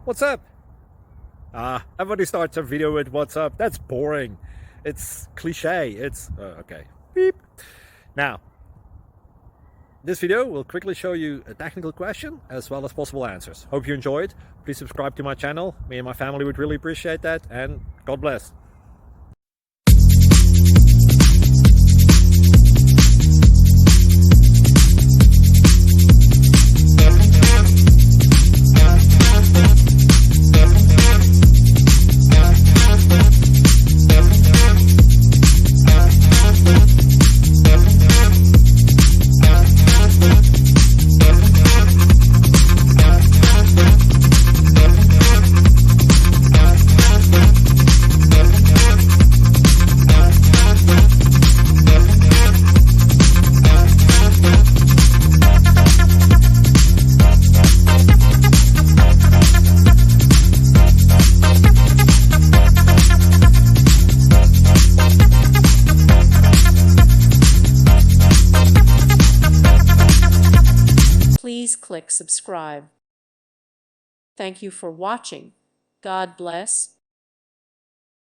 What's up? Everybody starts a video with what's up. That's boring. It's cliche. It's okay. Beep. Now, this video will quickly show you a technical question as well as possible answers. Hope you enjoyed. Please subscribe to my channel. Me and my family would really appreciate that, and God bless. Please click subscribe. Thank you for watching. God bless.